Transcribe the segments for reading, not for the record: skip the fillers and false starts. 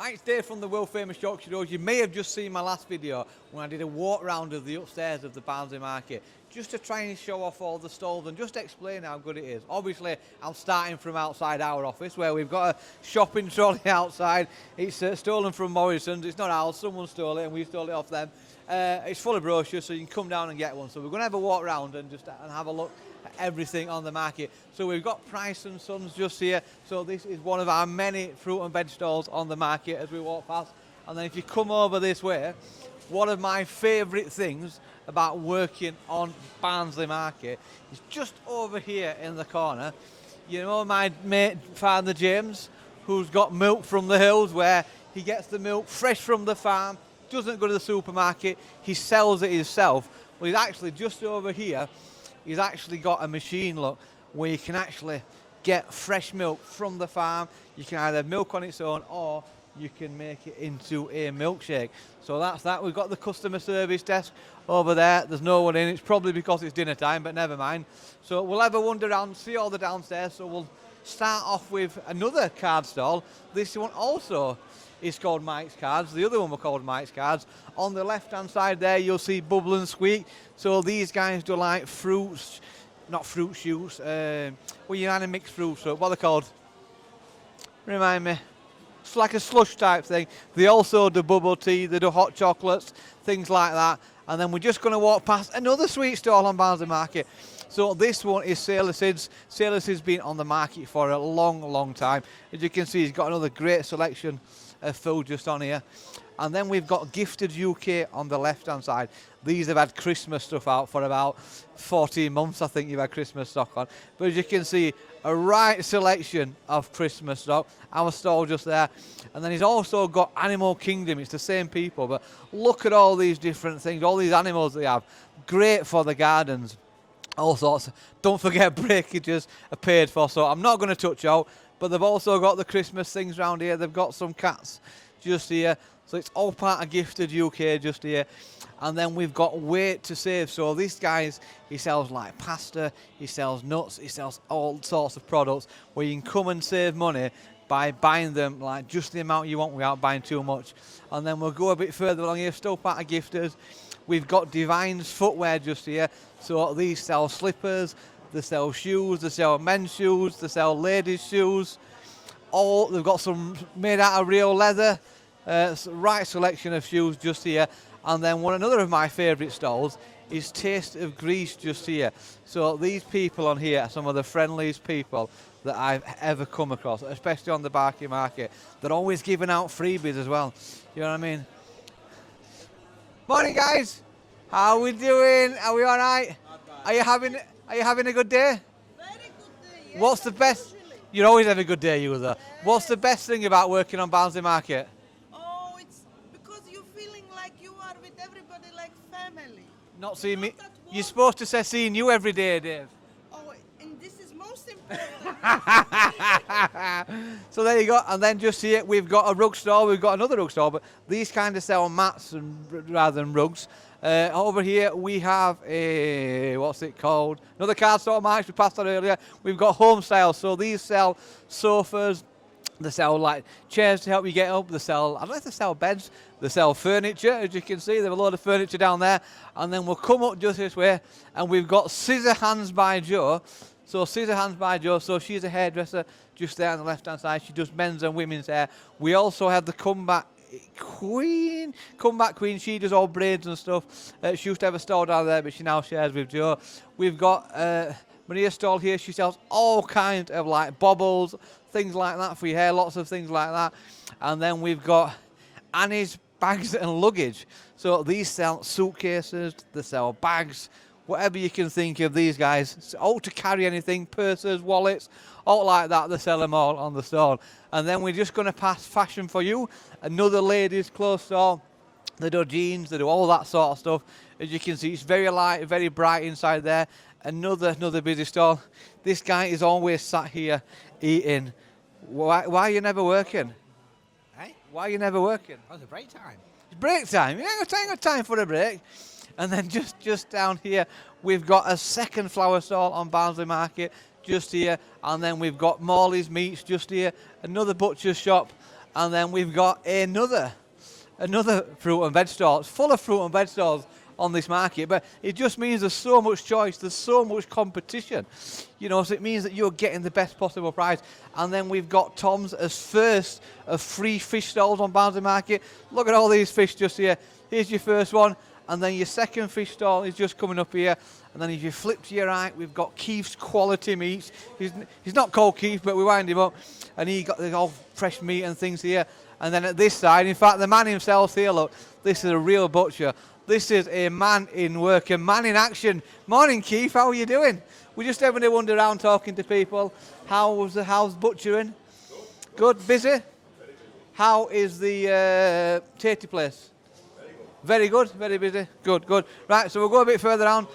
Hi, it's Dave from the world famous Yorkshire Road. You may have just seen my last video when I did a walk round of the upstairs of the Barnsley market, just to try and show off all the stalls and just explain how good it is. Obviously, I'm starting from outside our office where we've got a shopping trolley outside. It's stolen from Morrison's. It's not ours, someone stole it and we stole it off them. It's full of brochures, so you can come down and get one. So we're going to have a walk round and just have a look at everything on the market. So we've got Price and Sons just here. So this is one of our many fruit and veg stalls on the market as we walk past. And then if you come over this way, one of my favourite things about working on Barnsley market is just over here in the corner. You know my mate Father James, who's got milk from the hills, where he gets the milk fresh from the farm, doesn't go to the supermarket, he sells it himself. Well, he's actually just over here, he's actually got a machine, look, where you can actually get fresh milk from the farm. You can either milk on its own or you can make it into a milkshake. So that's that. We've got the customer service desk over there. There's no one in. It's probably because it's dinner time, but never mind. So we'll have a wander around, see all the downstairs. So we'll start off with another card stall. This one also is called Mike's Cards. The other one were called Mike's Cards. On the left-hand side there, you'll see Bubble and Squeak. So these guys do like fruits, not fruit shoots. Well, you kind of mixed fruits up. What are they called? Remind me. It's like a slush type thing. They also do bubble tea, they do hot chocolates, things like that. And then we're just going to walk past another sweet stall on Barnsley Market. So this one is Sailor Sid's. Sailor Sid's been on the market for a long time. As you can see, he's got another great selection of food just on here. And then we've got Gifted UK on the left-hand side. These have had Christmas stuff out for about 14 months, I think you've had Christmas stock on. But as you can see, a right selection of Christmas stock. Our stall just there. And then he's also got Animal Kingdom. It's the same people, but look at all these different things, all these animals they have. Great for the gardens. All sorts. Don't forget breakages are paid for, so I'm not going to touch out. But they've also got the Christmas things around here. They've got some cats just here. So it's all part of Gifted UK just here. And then we've got Wait to Save. So this guy's, he sells like pasta, he sells nuts, he sells all sorts of products where you can come and save money by buying them like just the amount you want without buying too much. And then we'll go a bit further along here, still part of Gifters. We've got Divine's Footwear just here. So these sell slippers, they sell shoes, they sell men's shoes, they sell ladies' shoes. All they've got some made out of real leather. Right selection of shoes just here. And then another of my favourite stalls is Taste of Greece just here. So these people on here are some of the friendliest people that I've ever come across, especially on the Barking Market. They're always giving out freebies as well. You know what I mean? Morning, guys. How are we doing? Are we all right? Are you having a good day? Very good day. Yes, What's the best? You always have a good day, you though. What's the best thing about working on Barnsley Market? Oh, it's because you're feeling like you are with everybody like family. Not seeing me. Not at You're work. supposed to say seeing you every day, Dave. Oh, and this is most important. So there you go. And then just here we've got a rug store. We've got another rug store, but these kind of sell mats rather than rugs. Over here we have a, what's it called? Another card store, Marks, we passed on earlier. We've got home style. So these sell sofas. They sell like chairs to help you get up. They sell, I don't know if they sell beds. They sell furniture, as you can see. They have a load of furniture down there. And then we'll come up just this way and we've got Scissor Hands by Jo. So Scissor Hands by Jo, so she's a hairdresser just there on the left-hand side. She does men's and women's hair. We also have the Comeback Queen. She does all braids and stuff. She used to have a stall down there, but she now shares with Jo. We've got Maria's stall here. She sells all kinds of like bobbles, things like that for your hair, lots of things like that. And then we've got Annie's Bags and Luggage. So these sell suitcases, they sell bags, whatever you can think of, these guys. It's all to carry anything, purses, wallets, all like that. They sell them all on the stall. And then we're just going to pass Fashion for You, another ladies' clothes store. They do jeans, they do all that sort of stuff. As you can see, it's very light, very bright inside there. Another busy stall. This guy is always sat here eating. Why are you never working? Hey? Why are you never working? Oh, it's a break time. It's break time. You ain't got time for a break. And then just down here, we've got a second flower stall on Barnsley Market just here. And then we've got Morley's Meats just here. Another butcher's shop. And then we've got another fruit and veg stall. It's full of fruit and veg stalls on this market, but it just means there's so much choice, there's so much competition, you know, so it means that you're getting the best possible price. And then we've got Tom's as first of 3 fish stalls on Barnsley Market. Look at all these fish just here. Here's your first one, and then your second fish stall is just coming up here. And then if you flip to your right, we've got Keith's Quality Meats. He's not called Keith, but we wind him up, and he got the all fresh meat and things here. And then at this side, in fact, the man himself here, look, this is a real butcher. This is a man in work, a man in action. Morning, Keith, how are you doing? We're just having a wander around talking to people. How's butchering? Good, busy? How is the tatty place? Very good, very busy. Good, good. Right, so we'll go a bit further down.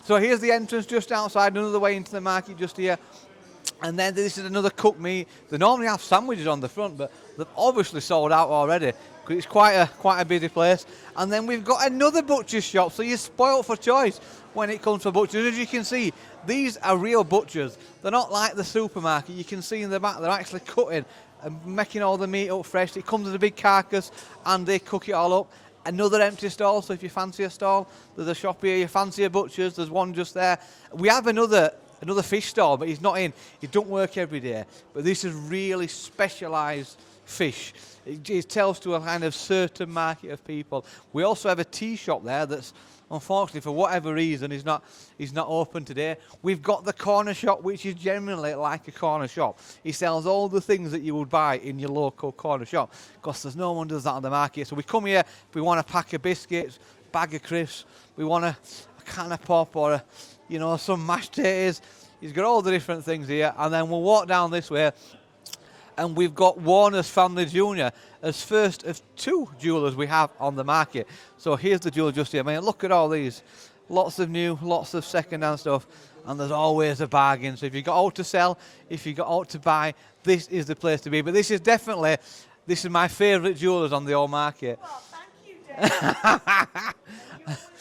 So here's the entrance just outside, another way into the market just here. And then this is another cooked meat. They normally have sandwiches on the front, but they've obviously sold out already because it's quite a busy place. And then we've got another butcher's shop, so you're spoilt for choice when it comes to butchers. As you can see, these are real butchers. They're not like the supermarket. You can see in the back they're actually cutting and making all the meat up fresh. It comes as a big carcass and they cook it all up. Another empty stall, so if you fancy a stall, there's a shop here. You fancy a butcher's, there's one just there. We have another fish stall, but he's not in. He don't work every day. But this is really specialised fish. It tells to a kind of certain market of people. We also have a tea shop there that's, unfortunately, for whatever reason, is not open today. We've got the corner shop, which is generally like a corner shop. He sells all the things that you would buy in your local corner shop, because there's no one does that on the market. So we come here, if we want a pack of biscuits, bag of crisps, we want a can of pop or some mashed potatoes. He's got all the different things here, and then we'll walk down this way. And we've got Warner's Family Junior as first of 2 jewellers we have on the market. So here's the jeweller just here. I mean, look at all these. Lots of new, lots of second-hand stuff. And there's always a bargain. So if you've got all to sell, if you've got all to buy, this is the place to be. But this is my favourite jewellers on the whole market. Well, thank you, Dave. You're one of my favourite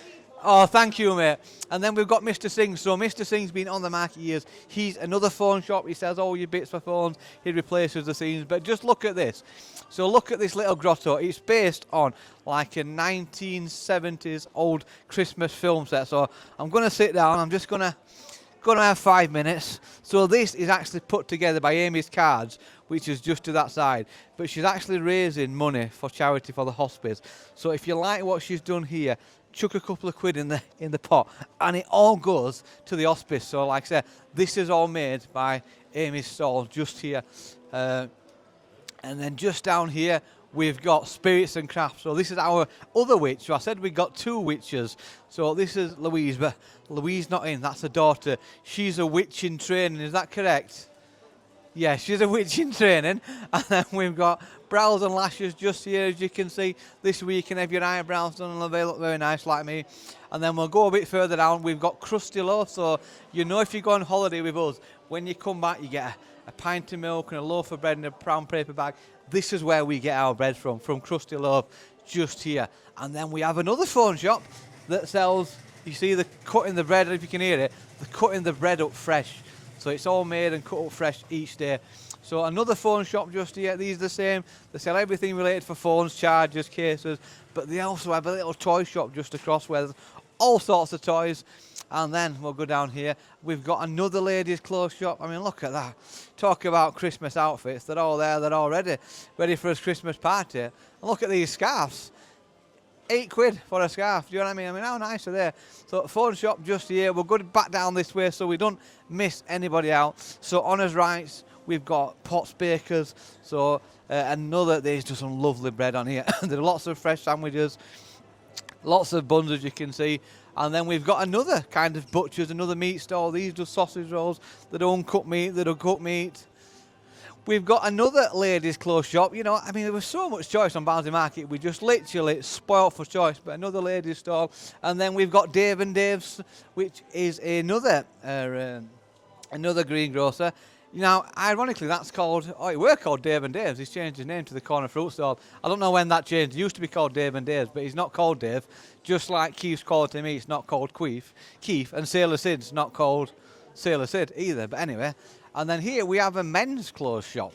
people. Oh, thank you, mate. And then we've got Mr. Singh. So Mr. Singh's been on the market years. He's another phone shop. He sells all your bits for phones. He replaces the scenes. But just look at this. So look at this little grotto. It's based on like a 1970s old Christmas film set. So I'm going to sit down. I'm just going to have 5 minutes. So this is actually put together by Amy's Cards, which is just to that side. But she's actually raising money for charity for the hospice. So if you like what she's done here, chuck a couple of quid in the pot, and it all goes to the hospice. So like I said, this is all made by Amy's stall just here. And then just down here, we've got Spirits and Crafts. So this is our other witch. So I said we got 2 witches. So this is Louise, but Louise not in. That's her daughter. She's a witch in training. Is that correct? Yeah, she's a witch in training. And then we've got brows and lashes just here, as you can see. This week you can have your eyebrows done and they look very nice like me. And then we'll go a bit further down. We've got Crusty Loaf. So if you go on holiday with us, when you come back you get a pint of milk and a loaf of bread in a brown paper bag. This is where we get our bread from Crusty Loaf, just here. And then we have another phone shop that sells, you see the cutting the bread, if you can hear it, they're cutting the bread up fresh. So it's all made and cut up fresh each day. So another phone shop just here. These are the same. They sell everything related for phones, chargers, cases. But they also have a little toy shop just across where there's all sorts of toys. And then we'll go down here. We've got another ladies' clothes shop. I mean, look at that. Talk about Christmas outfits. They're all there. They're all ready for a Christmas party. And look at these scarves. 8 quid for a scarf. Do you know what I mean? I mean, how nice are they? So phone shop just here. We'll go back down this way so we don't miss anybody out. So on his right, we've got Potts Bakers. So there's just some lovely bread on here. There are lots of fresh sandwiches, lots of buns, as you can see. And then we've got another kind of butchers, another meat stall. These do sausage rolls. They don't cut meat. They don't cook meat. We've got another ladies' clothes shop. There was so much choice on Barnsley Market. We just literally spoilt for choice. But another ladies' stall. And then we've got Dave and Dave's, which is another greengrocer. Now, ironically, it were called Dave and Dave's. He's changed his name to the Corner Fruit Stall. I don't know when that changed. It used to be called Dave and Dave's, but he's not called Dave. Just like Keith's Quality Meat, it's not called Keith. And Sailor Sid's not called Sailor Sid either. But anyway. And then here we have a men's clothes shop.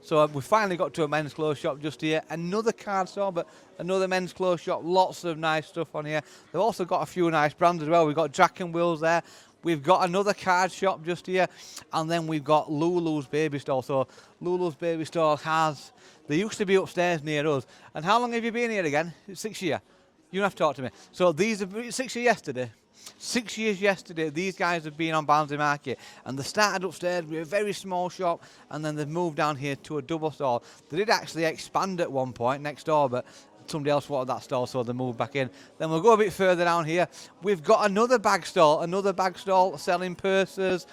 So we finally got to a men's clothes shop just here. Another card store, but another men's clothes shop. Lots of nice stuff on here. They've also got a few nice brands as well. We've got Jack and Will's there. We've got another card shop just here. And then we've got Lulu's Baby Store. So Lulu's Baby Store has... They used to be upstairs near us. And how long have you been here again? 6 years. You don't have to talk to me. So these are 6 years yesterday. 6 years yesterday, these guys have been on Barnsley Market, and they started upstairs with a very small shop, and then they've moved down here to a double store. They did actually expand at one point next door, but somebody else wanted that store, so they moved back in. Then we'll go a bit further down here. We've got another bag stall selling purses,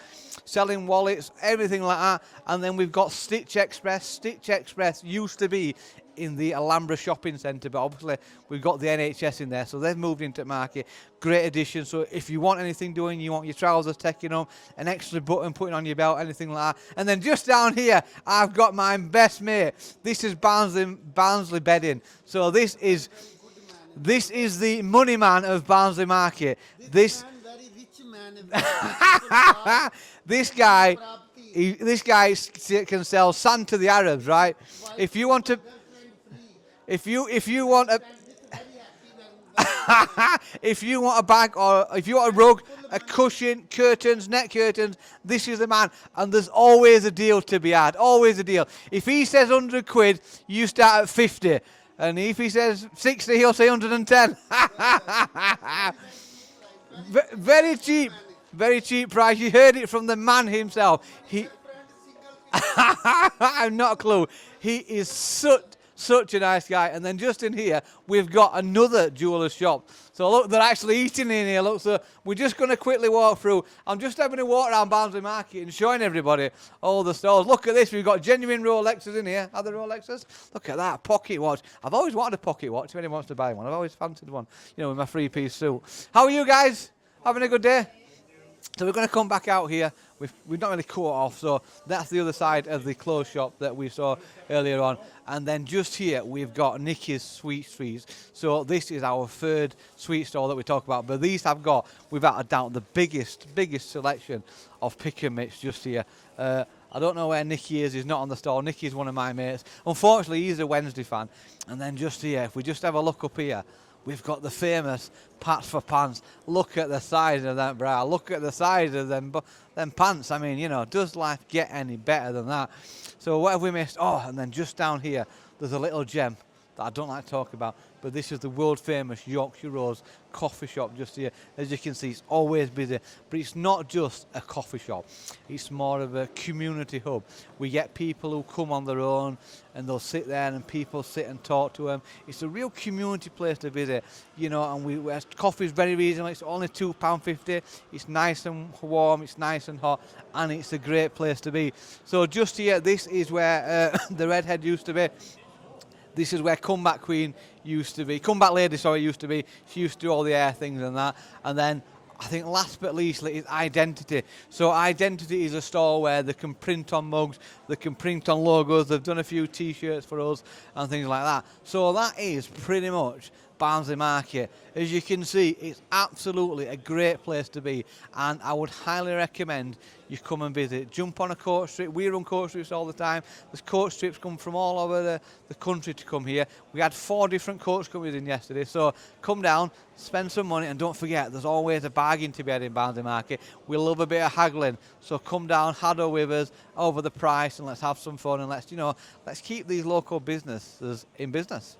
selling wallets, everything like that. And then we've got Stitch Express. Stitch Express used to be in the Alhambra shopping centre, but obviously we've got the NHS in there, so they've moved into the market. Great addition. So if you want anything doing, you want your trousers taking on, an extra button putting on your belt, anything like that. And then just down here, I've got my best mate. This is Barnsley bedding. So this is the money man of Barnsley Market. This guy can sell sand to the Arabs, right? If you want a if you want a bag, or if you want a rug, a cushion, curtains, net curtains, this is the man. And there's always a deal to be had. Always a deal. If he says 100 quid, you start at 50. And if he says 60, he'll say 110. Very cheap. Very cheap price. You heard it from the man himself. I'm not a clue. He is such a nice guy. And then just in here, we've got another jeweller's shop. So look, they're actually eating in here. Look, so we're just going to quickly walk through. I'm just having a walk around Barnsley Market and showing everybody all the stores. Look at this. We've got genuine Rolexes in here. Are there Rolexes? Look at that. Pocket watch. I've always wanted a pocket watch. If anyone wants to buy one, I've always fancied one, with my three-piece suit. How are you guys? Having a good day? So we're going to come back out here. We've not really cut off, so that's the other side of the clothes shop that we saw earlier on. And then just here we've got Nikki's Sweet Trees. So this is our third sweet store that we talk about. But these have got, without a doubt, the biggest selection of pick and mix just here. I don't know where Nicky is. He's not on the store. Nicky's one of my mates. Unfortunately, he's a Wednesday fan. And then just here, if we just have a look up here, we've got the famous Pats for Pants. Look at the size of that bra. Look at the size of them pants. I mean, does life get any better than that? So what have we missed? Oh, and then just down here, there's a little gem that I don't like to talk about, but this is the world famous Yorkshire Rose coffee shop just here. As you can see, it's always busy, but it's not just a coffee shop. It's more of a community hub. We get people who come on their own and they'll sit there and people sit and talk to them. It's a real community place to visit, and coffee is very reasonable. It's only £2.50. It's nice and warm, it's nice and hot, and it's a great place to be. So just here, this is where the Redhead used to be. This is where Comeback Queen used to be. Comeback Lady, sorry, used to be. She used to do all the hair things and that. And then, I think last but least is Identity. So Identity is a store where they can print on mugs, they can print on logos. They've done a few T-shirts for us and things like that. So that is pretty much Barnsley Market. As you can see, it's absolutely a great place to be, and I would highly recommend you come and visit. Jump on a coach trip. We run coach trips all the time. There's coach trips come from all over the country to come here. We had 4 different coach companies in yesterday, so come down, spend some money, and don't forget, there's always a bargain to be had in Barnsley Market. We love a bit of haggling, so come down, haggle with us over the price, and let's have some fun, and let's keep these local businesses in business.